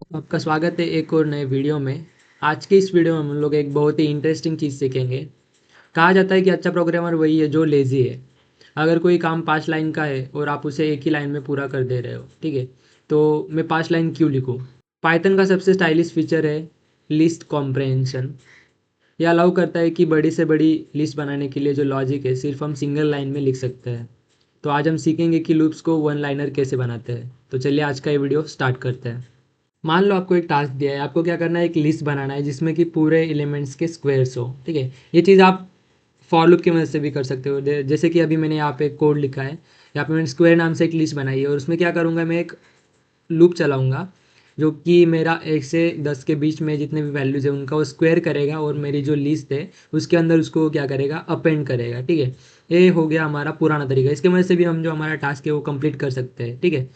आपका स्वागत है एक और नए वीडियो में। आज की इस वीडियो में हम लोग एक बहुत ही इंटरेस्टिंग चीज़ सीखेंगे। कहा जाता है कि अच्छा प्रोग्रामर वही है जो लेज़ी है। अगर कोई काम 5 लाइन का है और आप उसे एक ही लाइन में पूरा कर दे रहे हो, ठीक है, तो मैं 5 लाइन क्यों लिखूँ। पाइथन का सबसे स्टाइलिश फीचर है लिस्ट कॉम्प्रहेंशन। यह अलाउ करता है कि बड़ी से बड़ी लिस्ट बनाने के लिए जो लॉजिक है सिर्फ हम सिंगल लाइन में लिख सकते हैं। तो आज हम सीखेंगे कि लूप्स को वन लाइनर कैसे बनाते हैं। तो चलिए आज का ये वीडियो स्टार्ट करते हैं। मान लो आपको एक टास्क दिया है, आपको क्या करना है, एक लिस्ट बनाना है जिसमें कि पूरे एलिमेंट्स के स्क्वायर्स हो, ठीक है। ये चीज़ आप फॉर लूप की मदद से भी कर सकते हो। जैसे कि अभी मैंने यहाँ पे कोड लिखा है, यहाँ पे मैंने स्क्वायर नाम से एक लिस्ट बनाई है और उसमें क्या करूँगा, मैं एक लूप चलाऊँगा जो कि मेरा 1 से 10 के बीच में जितने भी वैल्यूज़ है उनका वो स्क्वायर करेगा और मेरी जो लिस्ट है उसके अंदर उसको क्या करेगा, अपेंड करेगा, ठीक है। ये हो गया हमारा पुराना तरीका। इसके मदद से भी हम जो हमारा टास्क है वो कंप्लीट कर सकते हैं, ठीक है।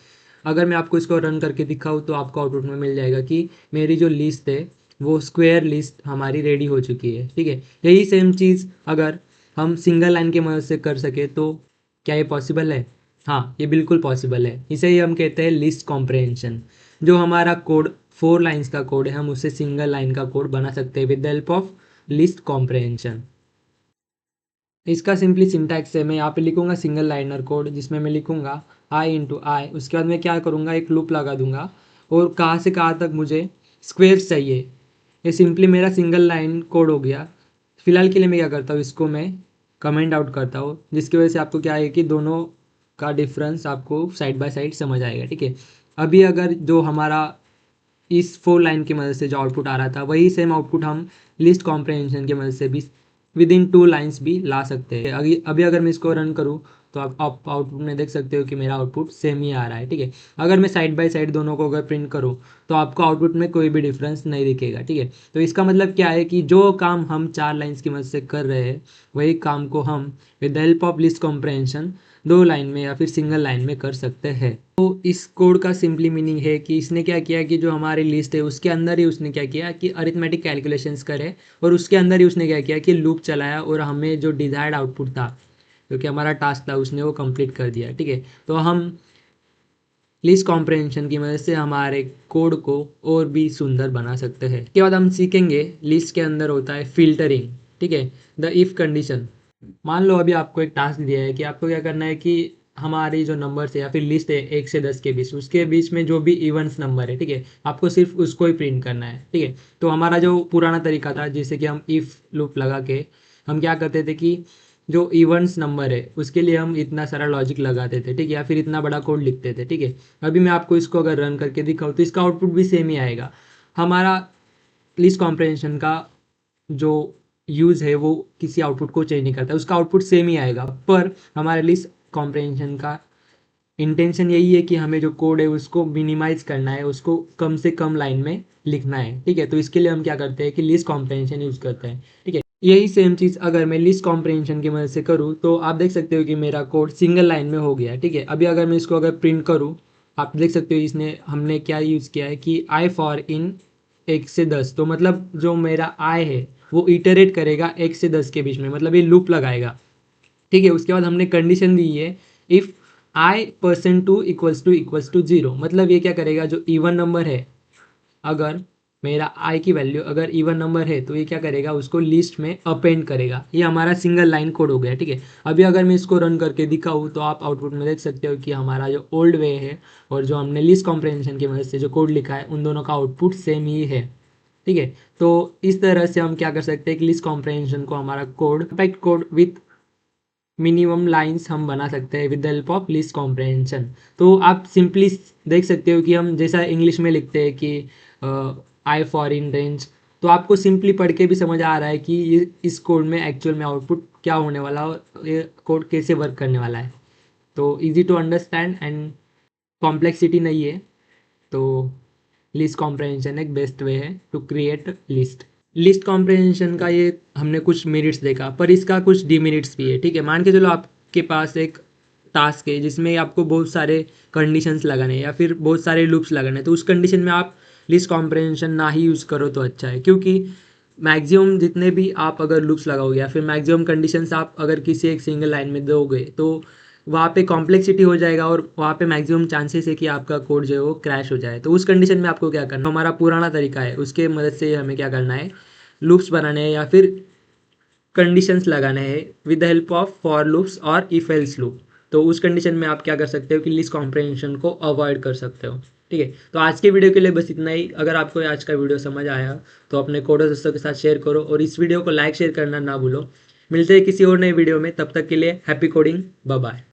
अगर मैं आपको इसको रन करके दिखाऊँ तो आपको आउटपुट में मिल जाएगा कि मेरी जो लिस्ट है वो स्क्वायर लिस्ट हमारी रेडी हो चुकी है, ठीक है। यही सेम चीज़ अगर हम सिंगल लाइन की मदद से कर सके तो क्या ये पॉसिबल है? हाँ, ये बिल्कुल पॉसिबल है। इसे ही हम कहते हैं लिस्ट कॉम्प्रहेंशन। जो हमारा कोड 4 लाइन्स का कोड है, हम उसे सिंगल लाइन का कोड बना सकते हैं with the help of list comprehension. इसका सिंपली सिंटैक्स है, मैं यहाँ पे लिखूंगा सिंगल लाइनर कोड जिसमें मैं लिखूंगा आई इंटू आई। उसके बाद मैं क्या करूँगा, एक लूप लगा दूंगा और कहाँ से कहाँ तक मुझे स्क्वेयर्स चाहिए। ये सिंपली मेरा सिंगल लाइन कोड हो गया। फिलहाल के लिए मैं क्या करता हूँ, इसको मैं कमेंट आउट करता हूँ जिसकी वजह से आपको क्या है कि दोनों का डिफरेंस आपको साइड बाय साइड समझ आएगा, ठीक है। अभी अगर जो हमारा इस 4 लाइन की मदद से जो आउटपुट आ रहा था वही सेम आउटपुट हम लिस्ट कॉम्प्रहेंशन की मदद से भी विद इन 2 लाइन्स भी ला सकते हैं। अभी अभी अगर मैं इसको रन करूँ तो आप आउटपुट में देख सकते हो कि मेरा आउटपुट सेम ही आ रहा है, ठीक है। अगर मैं साइड बाय साइड दोनों को अगर प्रिंट करूँ तो आपको आउटपुट में कोई भी डिफरेंस नहीं दिखेगा, ठीक है। तो इसका मतलब क्या है कि जो काम हम 4 लाइन्स की मदद से कर रहे हैं वही काम को हम with the help of list comprehension 2 line में या फिर सिंगल लाइन में कर सकते हैं। तो इस कोड का सिंपली मीनिंग है कि इसने क्या किया कि जो हमारी लिस्ट है उसके अंदर ही उसने क्या किया कि अरिथमेटिक कैलकुलेशंस करे और उसके अंदर ही उसने क्या किया कि लूप चलाया और हमें जो डिजायर्ड आउटपुट था, जो कि हमारा टास्क था, उसने वो कंप्लीट कर दिया, ठीक है। तो हम लिस्ट कॉम्प्रहेंशन की मदद से हमारे कोड को और भी सुंदर बना सकते हैं। इसके बाद हम सीखेंगे लिस्ट के अंदर होता है फिल्टरिंग, ठीक है, द इफ कंडीशन। मान लो अभी आपको एक टास्क दिया है कि आपको क्या करना है कि हमारी जो नंबर्स है या फिर लिस्ट है 1 से 10 के बीच, उसके बीच में जो भी इवन्स नंबर है, ठीक है, आपको सिर्फ उसको ही प्रिंट करना है, ठीक है। तो हमारा जो पुराना तरीका था जिससे कि हम इफ़ लूप लगा के हम क्या करते थे कि जो इवन्स नंबर है उसके लिए हम इतना सारा लॉजिक लगाते थे, ठीक है, या फिर इतना बड़ा कोड लिखते थे, ठीक है। अभी मैं आपको इसको अगर रन करके दिखाऊँ तो इसका आउटपुट भी सेम ही आएगा। हमारा लिस्ट कॉम्प्रहेंशन का जो यूज़ है वो किसी आउटपुट को चेंज नहीं करता, उसका आउटपुट सेम ही आएगा। पर हमारे लिस्ट कॉम्प्रहेंशन का इंटेंशन यही है कि हमें जो कोड है उसको मिनिमाइज करना है, उसको कम से कम लाइन में लिखना है, ठीक है। तो इसके लिए हम क्या करते हैं कि लिस्ट कॉम्प्रहेंशन यूज़ करते हैं, ठीक है। यही सेम चीज़ अगर मैं लिस्ट कॉम्प्रहेंशन की मदद से करूँ तो आप देख सकते हो कि मेरा कोड सिंगल लाइन में हो गया, ठीक है। अभी अगर मैं इसको अगर प्रिंट करूँ, आप देख सकते हो इसने हमने क्या यूज़ किया है कि आई फॉर इन 1 से 10। तो मतलब जो मेरा आई है वो इटरेट करेगा 1 से 10 के बीच में, मतलब ये लूप लगाएगा, ठीक है। उसके बाद हमने कंडीशन दी है if I percent two equals to zero. मतलब ये क्या करेगा, जो इवन नंबर है, अगर मेरा आई की वैल्यू अगर इवन नंबर है तो ये क्या करेगा, उसको लिस्ट में अपेंड करेगा। ये हमारा सिंगल लाइन कोड हो गया, ठीक है। अभी अगर मैं इसको रन करके दिखाऊँ तो आप आउटपुट में देख सकते हो कि हमारा जो ओल्ड वे है और जो हमने लिस्ट कॉम्प्रहेंशन की मदद से जो कोड लिखा है उन दोनों का आउटपुट सेम ही है, ठीक है। तो इस तरह से हम क्या कर सकते हैं कि लिस्ट कॉम्प्रहेंशन को हमारा code compact code with minimum lines हम बना सकते हैं with the help of list comprehension. तो आप सिंपली देख सकते हो कि हम जैसा इंग्लिश में लिखते हैं कि आई फॉर इन रेंज, तो आपको सिंपली पढ़ के भी समझ आ रहा है कि ये इस कोड में एक्चुअल में आउटपुट क्या होने वाला है और ये कोड कैसे वर्क करने वाला है। तो easy to understand and complexity नहीं है। तो लिस्ट कॉम्प्रहेंशन एक बेस्ट वे है to create list. List comprehension का ये हमने कुछ मेरिट्स देखा, पर इसका कुछ डिमेरिट्स भी है, ठीक है। मान के चलो आपके पास एक टास्क है जिसमें आपको बहुत सारे कंडीशंस लगाने हैं या फिर बहुत सारे लूप्स लगाने हैं, तो उस कंडीशन में आप लिस्ट कॉम्प्रहेंशन ना ही यूज़ करो तो अच्छा है। क्योंकि मैक्सिमम जितने भी आप अगर लूप्स लगाओगे या फिर मैक्सिमम कंडीशंस आप अगर किसी एक सिंगल लाइन में दोगे तो वहाँ पे कॉम्प्लेक्सिटी हो जाएगा और वहाँ पे मैक्सिमम चांसेस है कि आपका कोड जो है वो क्रैश हो जाए। तो उस कंडीशन में आपको क्या करना, हमारा पुराना तरीका है उसके मदद से हमें क्या करना है, लूप्स बनाने हैं या फिर कंडीशंस लगाने हैं with the help of for loops और इफ एल्स लूप। तो उस कंडीशन में आप क्या कर सकते हो कि लिस्ट कॉम्प्रिहेंशन को अवॉइड कर सकते हो। ठीक है, तो आज के वीडियो के लिए बस इतना ही। अगर आपको आज का वीडियो समझ आया तो अपने कोडर दोस्तों के साथ शेयर करो और इस वीडियो को लाइक शेयर करना ना भूलो। मिलते हैं किसी और नए वीडियो में, तब तक के लिए हैप्पी कोडिंग, बाय बाय।